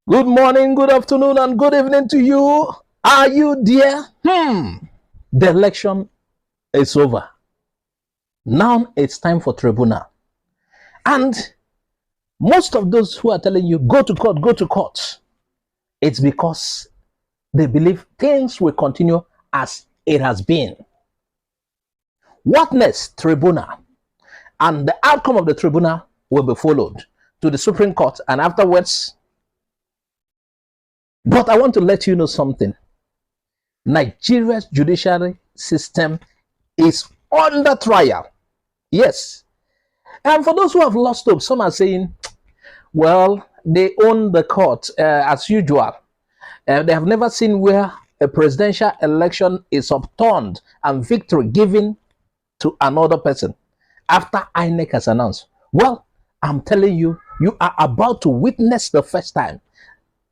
Good morning, good afternoon, and good evening to you. Are you there? The election is over. Now it's time for tribunal. And most of those who are telling you, go to court, it's because they believe things will continue as it has been. What next? Tribunal. And the outcome of the tribunal will be followed to the Supreme Court, and afterwards. But I want to let you know something. Nigeria's judiciary system is under trial. Yes. And for those who have lost hope, some are saying, well, they own the court as usual. They have never seen where a presidential election is upturned and victory given to another person after INEC has announced. Well, I'm telling you, you are about to witness the first time.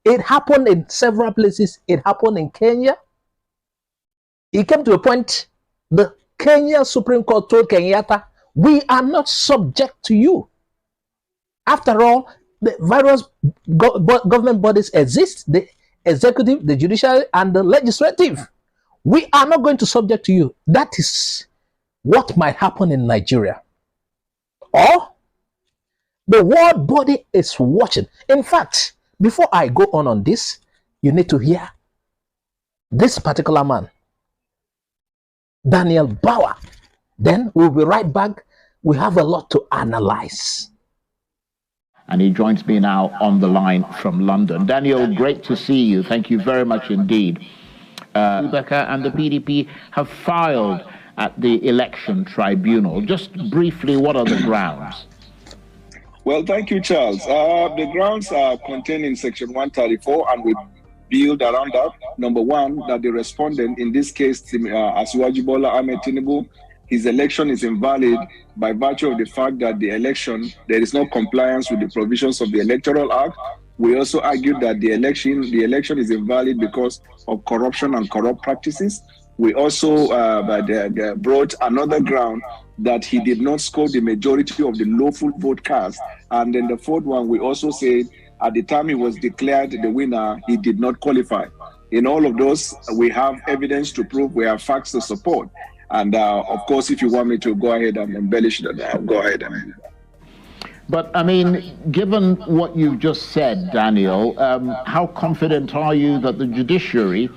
It happened in several places. It happened in Kenya. It came to a point, the Kenya Supreme Court told Kenyatta, we are not subject to you. After all, the various government bodies exist, the executive, the judiciary, and the legislative. We are not going to subject to you. That is what might happen in Nigeria. Or the world body is watching. In fact, before I go on this, you need to hear this particular man, Daniel Bauer. Then we'll be right back. We have a lot to analyze. And he joins me now on the line from London. Daniel, great to see you. Thank you very much indeed. Rebecca and the PDP have filed at the election tribunal. Just briefly, what are the grounds? Well, thank you, Charles. The grounds are contained in Section 134, and we build around that. Number one, that the respondent, in this case, Asiwaju Bola Tinubus, his election is invalid by virtue of the fact that the election, there is no compliance with the provisions of the Electoral Act. We also argued that the election is invalid because of corruption and corrupt practices. We also brought another ground that he did not score the majority of the lawful vote cast. And then the fourth one, we also said at the time he was declared the winner, he did not qualify. In all of those, we have evidence to prove, we have facts to support. And of course, if you want me to go ahead and embellish that, I'll go ahead. But I mean, given what you've just said, Daniel, how confident are you that the judiciary,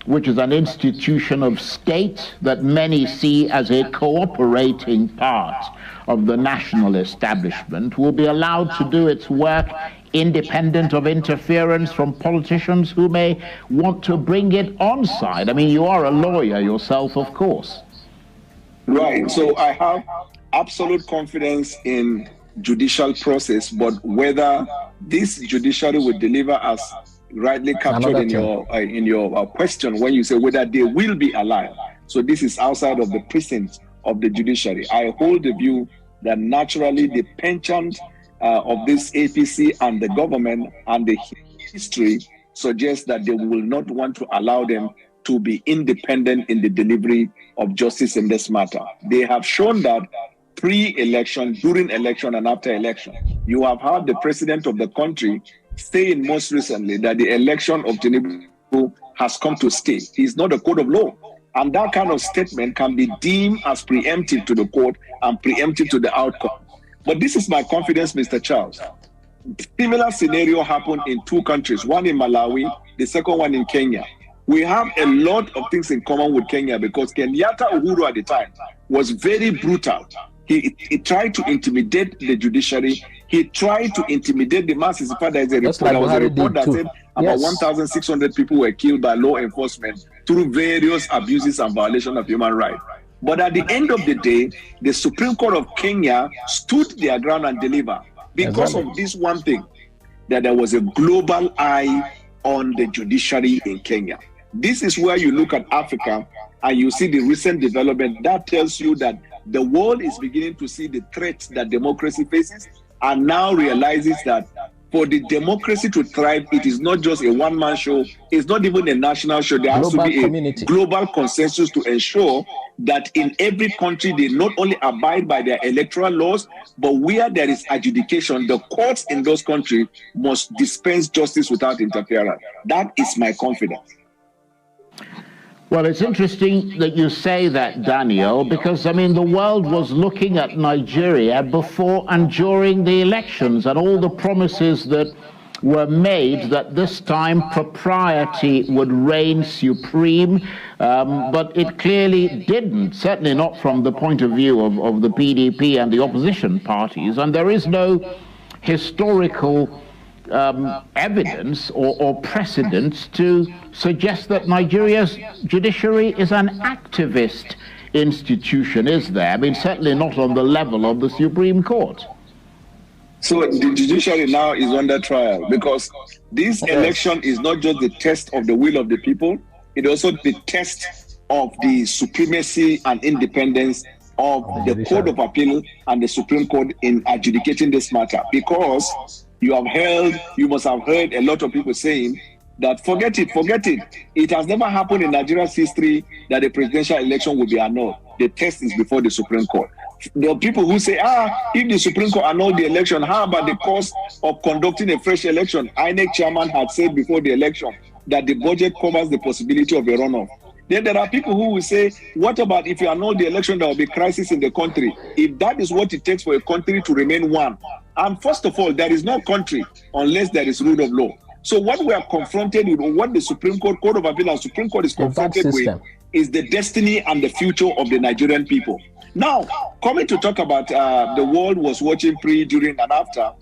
which is an institution of state that many see as a cooperating part of the national establishment, will be allowed to do its work independent of interference from politicians who may want to bring it on side? I mean, you are a lawyer yourself, of course. Right. So I have absolute confidence in judicial process, but whether this judiciary will deliver as rightly captured in your question when you say whether they will be alive. So this is outside of the precinct of the judiciary. I hold the view that naturally the penchant of this APC and the government and the history suggests that they will not want to allow them to be independent in the delivery of justice in this matter. They have shown that pre-election, during election, and after election. You have heard the president of the country saying most recently that the election of Tinubu has come to stay. He's not a code of law. And that kind of statement can be deemed as preemptive to the court and preemptive to the outcome. But this is my confidence, Mr. Charles. Similar scenario happened in two countries, one in Malawi, the second one in Kenya. We have a lot of things in common with Kenya because Kenyatta Uhuru at the time was very brutal. He tried to intimidate the judiciary. He tried to intimidate the masses. In fact, there was a report that said about 1,600 people were killed by law enforcement through various abuses and violations of human rights. But at the end of the day, the Supreme Court of Kenya stood their ground and delivered because of this one thing, that there was a global eye on the judiciary in Kenya. This is where you look at Africa and you see the recent development that tells you that the world is beginning to see the threats that democracy faces and now realizes that for the democracy to thrive, it is not just a one-man show. It's not even a national show. There has to be a global consensus to ensure that in every country, they not only abide by their electoral laws, but where there is adjudication, the courts in those countries must dispense justice without interference. That is my confidence. Well, it's interesting that you say that, Daniel, because, I mean, the world was looking at Nigeria before and during the elections, and all the promises that were made that this time propriety would reign supreme, but it clearly didn't, certainly not from the point of view of the PDP and the opposition parties, and there is no historical evidence or precedent to suggest that Nigeria's judiciary is an activist institution, is there? I mean, certainly not on the level of the Supreme Court. So the judiciary now is under trial because this election is not just the test of the will of the people, it also the test of the supremacy and independence of the Court of Appeal and the Supreme Court in adjudicating this matter, because you must have heard a lot of people saying that forget it. It has never happened in Nigeria's history that a presidential election will be annulled. The test is before the Supreme Court. There are people who say, if the Supreme Court annulled the election, how about the cost of conducting a fresh election? INEC chairman had said before the election that the budget covers the possibility of a runoff. Then there are people who will say, what about if you annul the election, there will be crisis in the country? If that is what it takes for a country to remain one. And first of all, there is no country unless there is rule of law. So what we are confronted with, or what the Supreme Court, Court of Appeal and Supreme Court is confronted with, is the destiny and the future of the Nigerian people. Now, coming to talk about the world was watching pre, during, and after,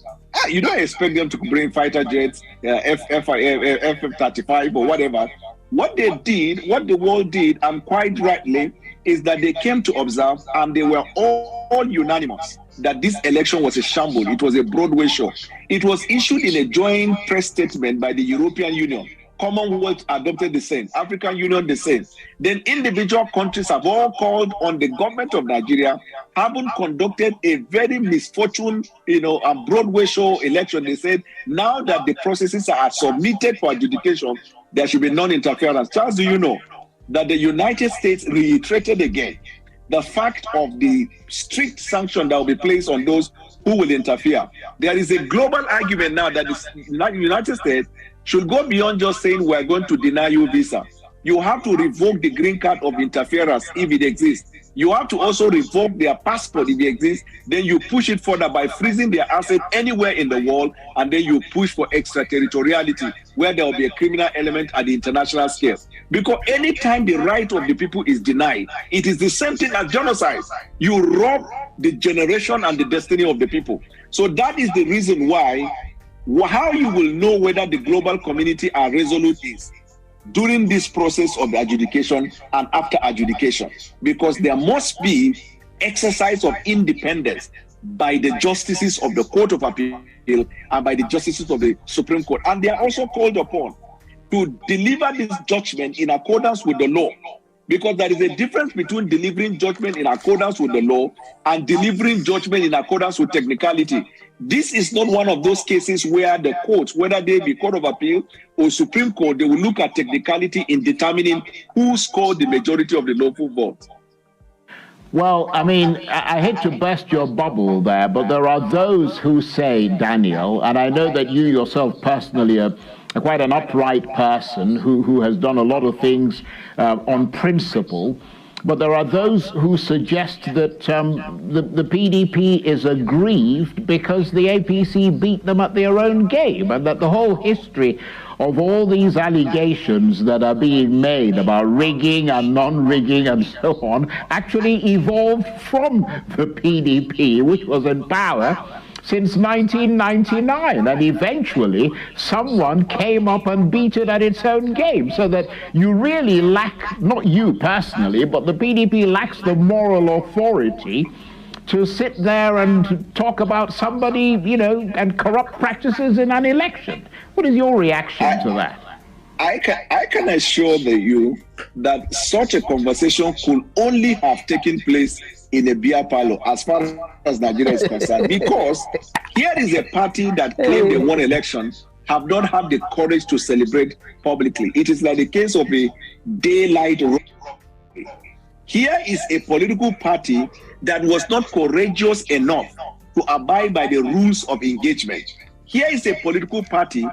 you don't expect them to bring fighter jets, F-35 or whatever. What they did, what the world did, and quite rightly, is that they came to observe and they were all unanimous that this election was a shambles. It was a Broadway show. It was issued in a joint press statement by the European Union. Commonwealth adopted the same, African Union the same. Then individual countries have all called on the government of Nigeria, having conducted a very misfortune, a Broadway show election. They said now that the processes are submitted for adjudication, there should be non-interference. Charles, do you know that the United States reiterated again the fact of the strict sanction that will be placed on those who will interfere? There is a global argument now that the United States should go beyond just saying we're going to deny you visa. You have to revoke the green card of interference if it exists. You have to also revoke their passport if it exists. Then you push it further by freezing their assets anywhere in the world, and then you push for extraterritoriality, where there will be a criminal element at the international scale. Because anytime the right of the people is denied, it is the same thing as genocide. You rob the generation and the destiny of the people. So that is the reason why, how you will know whether the global community are resolute is during this process of adjudication and after adjudication, because there must be exercise of independence by the justices of the Court of Appeal and by the justices of the Supreme Court. And they are also called upon to deliver this judgment in accordance with the law, because there is a difference between delivering judgment in accordance with the law and delivering judgment in accordance with technicality. This is not one of those cases where the courts, whether they be Court of Appeal or Supreme Court, they will look at technicality in determining who scored the majority of the lawful votes. Well, I mean, I hate to burst your bubble there, but there are those who say, Daniel, and I know that you yourself personally are quite an upright person who has done a lot of things on principle, but there are those who suggest that the PDP is aggrieved because the APC beat them at their own game, and that the whole history of all these allegations that are being made about rigging and non-rigging and so on actually evolved from the PDP, which was in power since 1999, and eventually someone came up and beat it at its own game, so that you really lack, not you personally, but the PDP lacks the moral authority to sit there and talk about somebody, and corrupt practices in an election. What is your reaction to that? I can assure you that such a conversation could only have taken place in a beer parlor as far as Nigeria is concerned, because here is a party that claimed they won election, have not had the courage to celebrate publicly. It is like the case of a daylight robbery. Here is a political party that was not courageous enough to abide by the rules of engagement. Here is a political party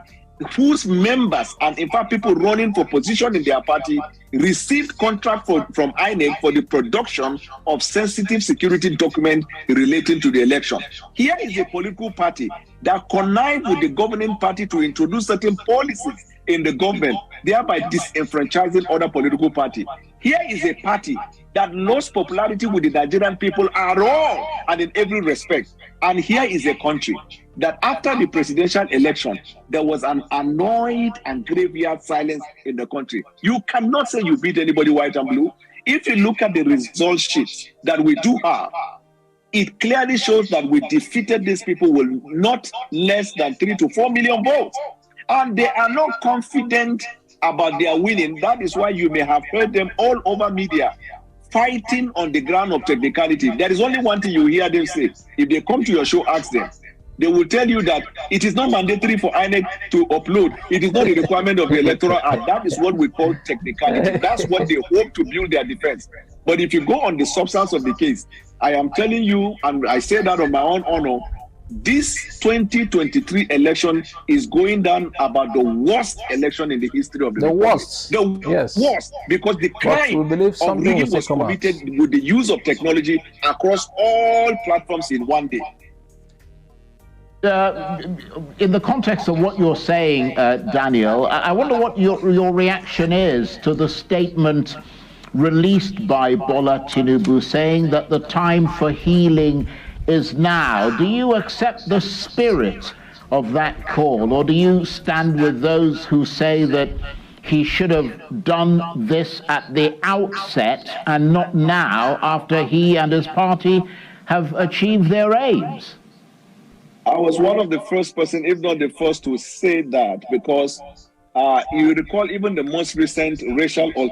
whose members, and in fact people running for position in their party, received contract from INEC for the production of sensitive security documents relating to the election. Here is a political party that connived with the governing party to introduce certain policies in the government, thereby disenfranchising other political parties. Here is a party that lost popularity with the Nigerian people at all and in every respect. And here is a country that after the presidential election, there was an annoyed and graveyard silence in the country. You cannot say you beat anybody white and blue. If you look at the result sheets that we do have, it clearly shows that we defeated these people with not less than 3 to 4 million votes. And they are not confident about their winning. That is why you may have heard them all over media fighting on the ground of technicality. There is only one thing you hear them say. If they come to your show, ask them. They will tell you that it is not mandatory for INEC to upload. It is not a requirement of the Electoral Act. That is what we call technicality. That's what they hope to build their defense. But if you go on the substance of the case, I am telling you, and I say that on my own honor, this 2023 election is going down about the worst election in the history of the Republic. Worst. The worst, because the crime of rigging was committed with the use of technology across all platforms in one day. In the context of what you're saying, Daniel, I wonder what your reaction is to the statement released by Bola Tinubus saying that the time for healing is now. Do you accept the spirit of that call, or do you stand with those who say that he should have done this at the outset and not now after he and his party have achieved their aims? I was one of the first person, if not the first, to say that, because you recall even the most recent racial or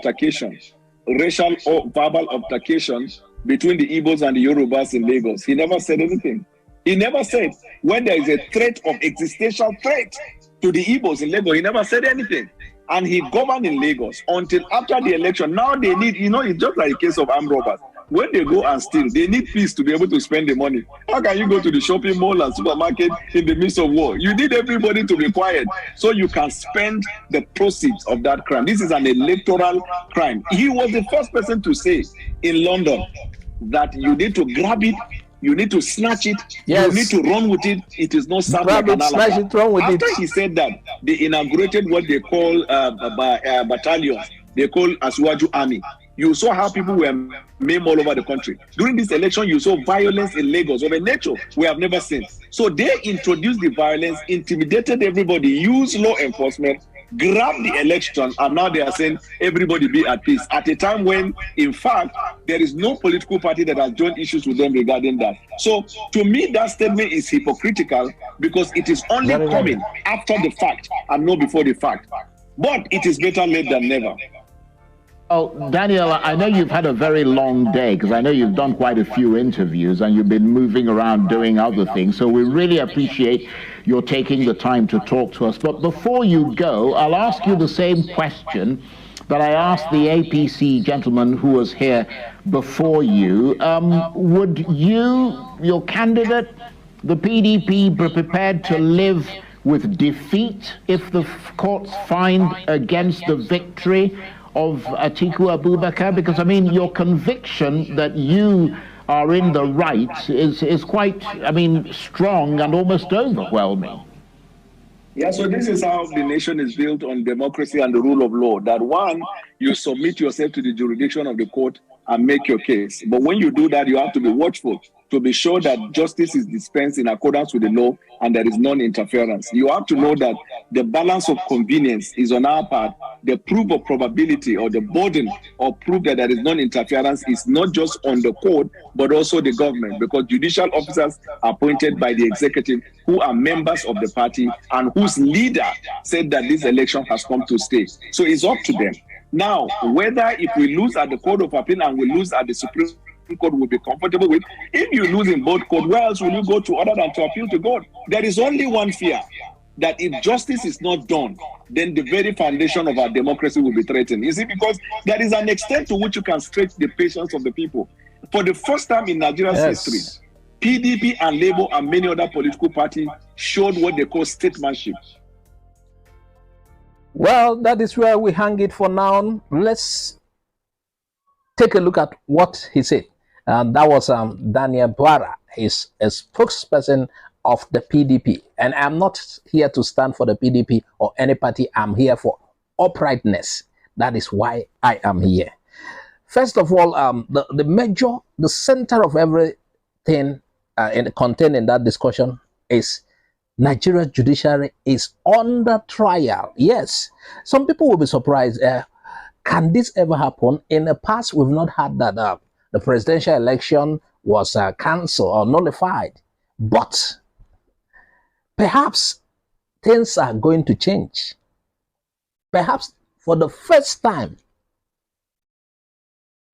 verbal altercation between the Igbos and the Yorubas in Lagos. He never said anything. He never said when there is a threat of existential threat to the Igbos in Lagos, he never said anything. And he governed in Lagos until after the election. Now they need, it's just like a case of armed robbers. When they go and steal, they need peace to be able to spend the money. How can you go to the shopping mall and supermarket in the midst of war? You need everybody to be quiet so you can spend the proceeds of that crime. This is an electoral crime. He was the first person to say in London that you need to grab it, you need to snatch it, you need to run with it. It is not something like an snatch it, run with After he said that, they inaugurated what they call battalions. They call Aswaju Army. You saw how people were maimed all over the country. During this election, you saw violence in Lagos of a nature we have never seen. So they introduced the violence, intimidated everybody, used law enforcement, grabbed the election, and now they are saying everybody be at peace. At a time when, in fact, there is no political party that has joined issues with them regarding that. So to me, that statement is hypocritical because it is only coming after the fact and not before the fact. But it is better late than never. Oh, Daniel, I know you've had a very long day because I know you've done quite a few interviews and you've been moving around doing other things. So we really appreciate your taking the time to talk to us. But before you go, I'll ask you the same question that I asked the APC gentleman who was here before you. Would you, your candidate, the PDP, be prepared to live with defeat if the courts find against the victory of Atiku Abubakar? Because, I mean, your conviction that you are in the right is quite, strong and almost overwhelming. Yeah, so this is how the nation is built on democracy and the rule of law. That one, you submit yourself to the jurisdiction of the court and make your case. But when you do that, you have to be watchful to be sure that justice is dispensed in accordance with the law and there is non-interference. You have to know that the balance of convenience is on our part the proof of probability or the burden of proof that there is non-interference is not just on the court, but also the government, because judicial officers are appointed by the executive who are members of the party and whose leader said that this election has come to stay. So it's up to them. Now, whether if we lose at the Court of Appeal and we lose at the Supreme Court, will be comfortable with. If you lose in both courts, where else will you go to other than to appeal to God? There is only one fear, that if justice is not done, then the very foundation of our democracy will be threatened. You see, because there is an extent to which you can stretch the patience of the people. For the first time in Nigeria's history, PDP and Labour and many other political parties showed what they call statesmanship. Well, that is where we hang it for now. Let's take a look at what he said. That was Daniel Bwara. He's a spokesperson of the PDP. And I'm not here to stand for the PDP or any party. I'm here for uprightness. That is why I am here. First of all, the center of everything contained in that discussion is Nigerian judiciary is under trial. Yes, some people will be surprised. Can this ever happen? In the past, we've not had that. The presidential election was cancelled or nullified. But perhaps things are going to change. Perhaps for the first time.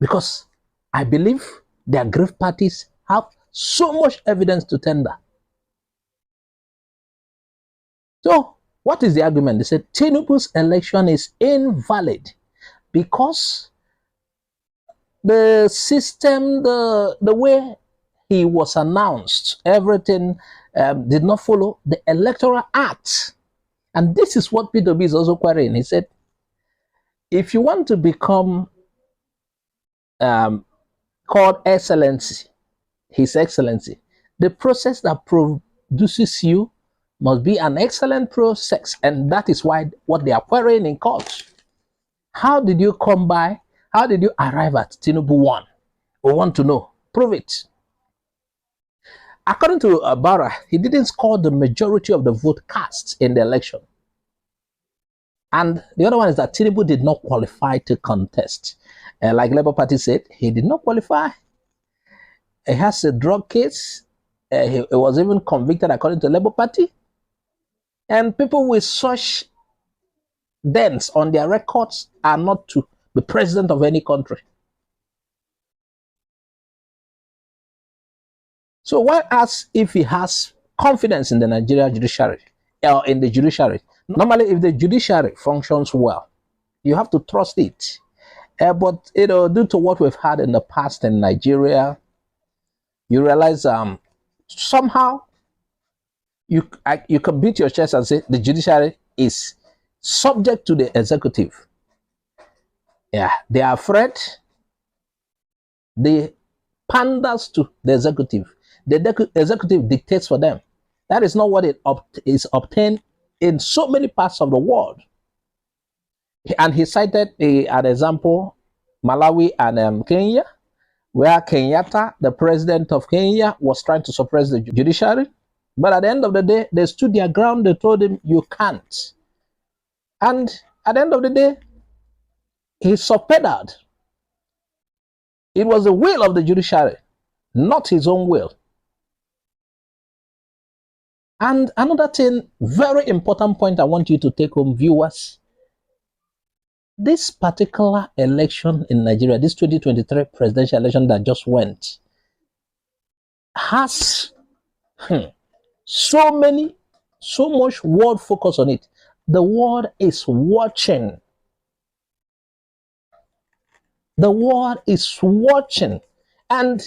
Because I believe the aggrieved parties have so much evidence to tender. So, what is the argument? They said Tinubus election is invalid because the system, the way he was announced, everything did not follow the Electoral Act. And this is what P2B is also querying. He said, if you want to become called Excellency, His Excellency, the process that produces you must be an excellent process, and that is why what they are querying in court. How did you come by? How did you arrive at Tinubu 1? We want to know. Prove it. According to Bwara, he didn't score the majority of the vote cast in the election. And the other one is that Tinubu did not qualify to contest. Like Labour Party said, he did not qualify. He has a drug case. He was even convicted according to Labour Party. And people with such dents on their records are not to be president of any country. So why ask if he has confidence in the Nigerian judiciary or in the judiciary? Normally, if the judiciary functions well, you have to trust it. But due to what we've had in the past in Nigeria, you realize somehow you can beat your chest and say the judiciary is subject to the executive. Yeah, they are afraid. They panders to the executive. The executive dictates for them. That is not what is obtained in so many parts of the world. And he cited an example, Malawi and Kenya, where Kenyatta, the president of Kenya, was trying to suppress the judiciary. But at the end of the day, they stood their ground. They told him, you can't. And at the end of the day, he subpoenaed. It was the will of the judiciary, not his own will. And another thing, very important point I want you to take home, viewers. This particular election in Nigeria, this 2023 presidential election that just went, has so much world focus on it. The world is watching. The world is watching. And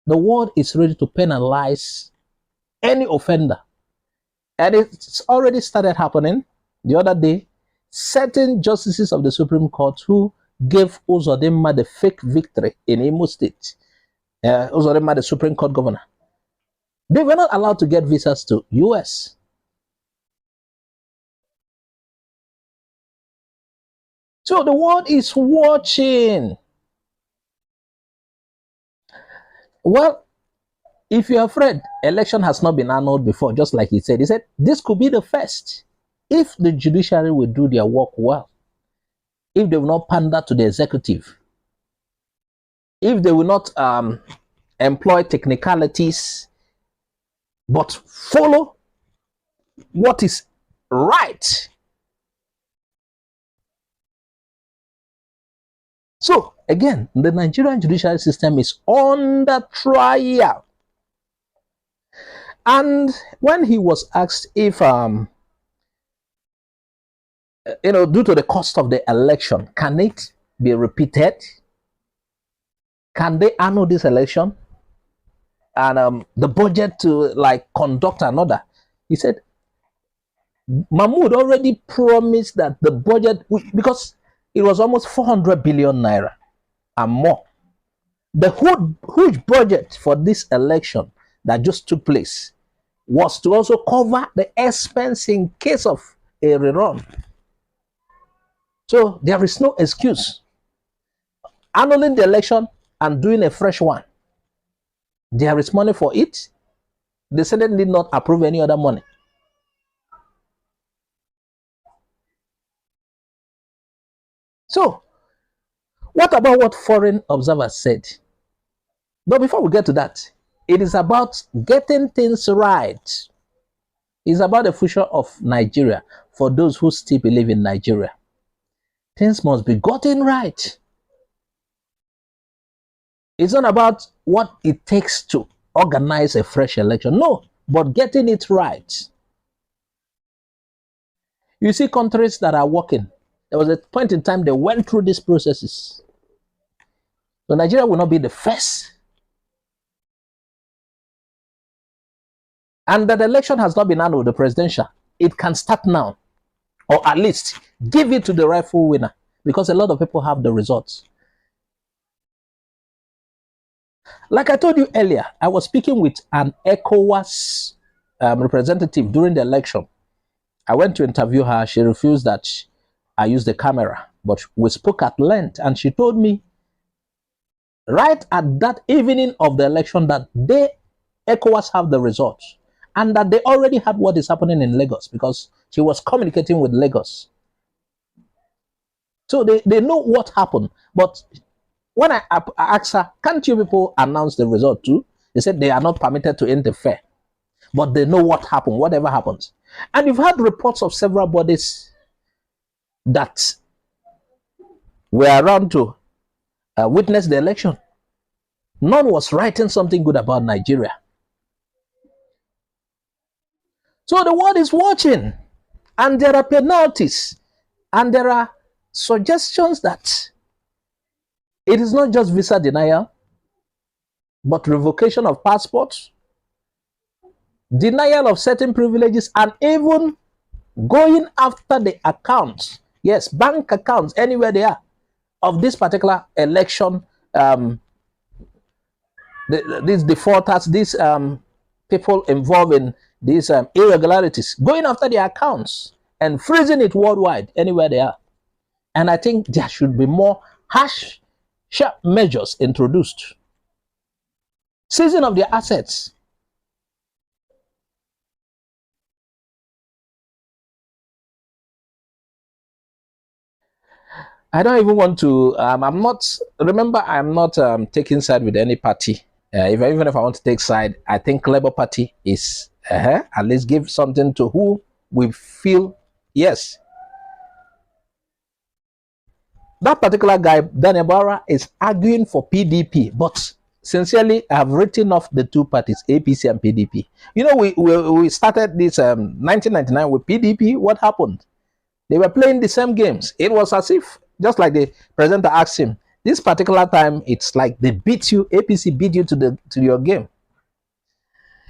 the world is ready to penalize any offender. And it's already started happening. The other day, certain justices of the Supreme Court who gave Uzodimma the fake victory in Imo State, Uzodimma, the Supreme Court governor, they were not allowed to get visas to US. So the world is watching. Well, if you're afraid, election has not been annulled before, just like he said, this could be the first. if the judiciary will do their work well, if they will not pander to the executive, if they will not employ technicalities, but follow what is right. So again, the Nigerian judicial system is under trial. And when he was asked if, due to the cost of the election, can it be repeated? Can they annul this election? And the budget to conduct another? He said, Mahmoud already promised that the budget, because it was almost 400 billion naira and more. The huge budget for this election that just took place was to also cover the expense in case of a rerun. So there is no excuse. Annulling the election and doing a fresh one. There is money for it. The Senate did not approve any other money. So, what about what foreign observers said? But before we get to that, it is about getting things right. It's about the future of Nigeria for those who still believe in Nigeria. Things must be gotten right. It's not about what it takes to organize a fresh election. No, but getting it right. You see countries that are working. There was a point in time they went through these processes. So Nigeria will not be the first. And that the election has not been annulled, the presidential. It can start now. Or at least give it to the rightful winner. Because a lot of people have the results. Like I told you earlier, I was speaking with an ECOWAS representative during the election. I went to interview her. She refused that I used the camera. But we spoke at length. And she told me, right at that evening of the election, that ECOWAS have the results. And that they already had what is happening in Lagos. Because she was communicating with Lagos. So they know what happened. But when I asked her, can't you people announce the result too? They said they are not permitted to interfere. But they know what happened, whatever happens. And you've had reports of several bodies that were around to witness the election. None was writing something good about Nigeria. So the world is watching. And there are penalties. And there are suggestions that it is not just visa denial, but revocation of passports, denial of certain privileges, and even going after the accounts, yes, bank accounts, anywhere they are, of this particular election, these defaulters, these people involved in these irregularities, going after their accounts and freezing it worldwide, anywhere they are. And I think there should be more sharp measures introduced. Seizing of their assets. I don't even want to, I'm not taking side with any party. Even if I want to take side, I think Labour Party is, at least give something to who we feel, yes. That particular guy, Daniel Barra, is arguing for PDP, but sincerely, I have written off the two parties, APC and PDP. You know, we started this 1999 with PDP. What happened? They were playing the same games. It was as if, just like the presenter asked him, this particular time, it's like they beat you, APC beat you to your game.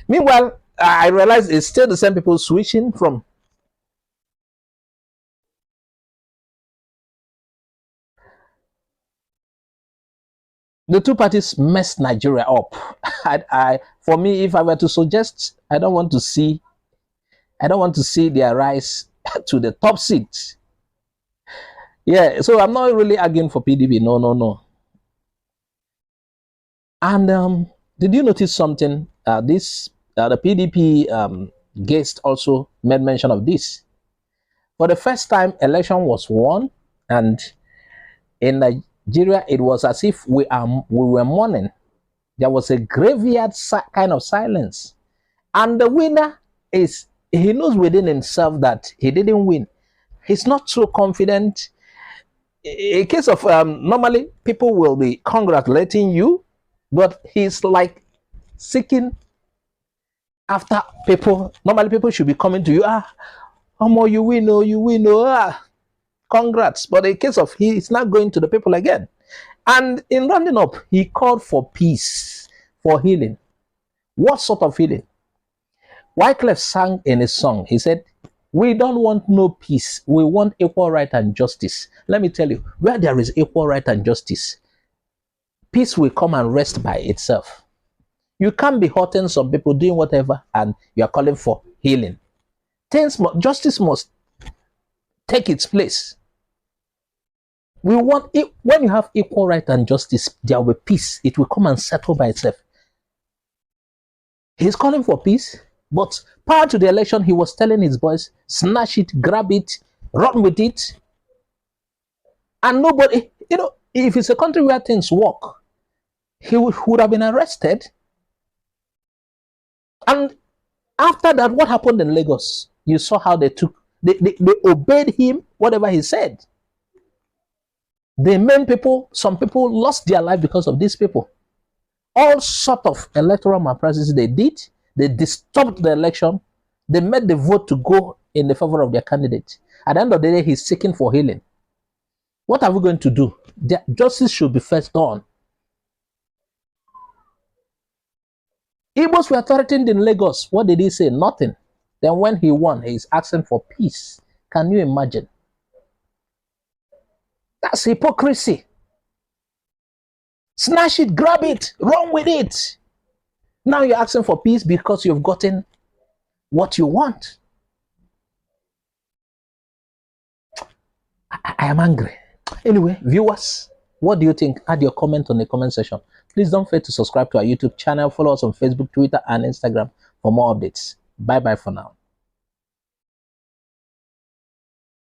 Meanwhile, I realized it's still the same people switching from. The two parties messed Nigeria up. For me, if I were to suggest, I don't want to see their rise to the top seat. Yeah, so I'm not really arguing for PDP. No. And did you notice something? The PDP guest also made mention of this. For the first time, election was won, and in Nigeria, it was as if we were mourning. There was a graveyard kind of silence. And the winner is, he knows within himself that he didn't win. He's not so confident. In case of, normally people will be congratulating you, but he's like seeking after people. Normally people should be coming to you, you win, congrats. But in case of, he's not going to the people again. And in rounding up, he called for peace, for healing. What sort of healing? Wycliffe sang in his song, he said, we don't want no peace, we want equal right and justice. Let me tell you, where there is equal right and justice, peace will come and rest by itself. You can't be hurting some people, doing whatever, and you are calling for healing. Justice must take its place. We want it. When you have equal right and justice, there will be peace. It will come and settle by itself. He's calling for peace, but prior to the election, he was telling his boys, snatch it, grab it, run with it. And nobody, if it's a country where things work, he would have been arrested. And after that, what happened in Lagos? You saw how they obeyed him, whatever he said. The main people, some people lost their life because of these people. All sort of electoral malpractices they did. They disturbed the election. They made the vote to go in the favor of their candidate. At the end of the day, he's seeking for healing. What are we going to do? Justice should be first done. Igbos were threatened in Lagos. What did he say? Nothing. Then when he won, he's asking for peace. Can you imagine? That's hypocrisy. Snatch it, grab it, run with it. Now you're asking for peace because you've gotten what you want. I am angry. Anyway, viewers, what do you think? Add your comment on the comment section. Please don't forget to subscribe to our YouTube channel. Follow us on Facebook, Twitter, and Instagram for more updates. Bye-bye for now.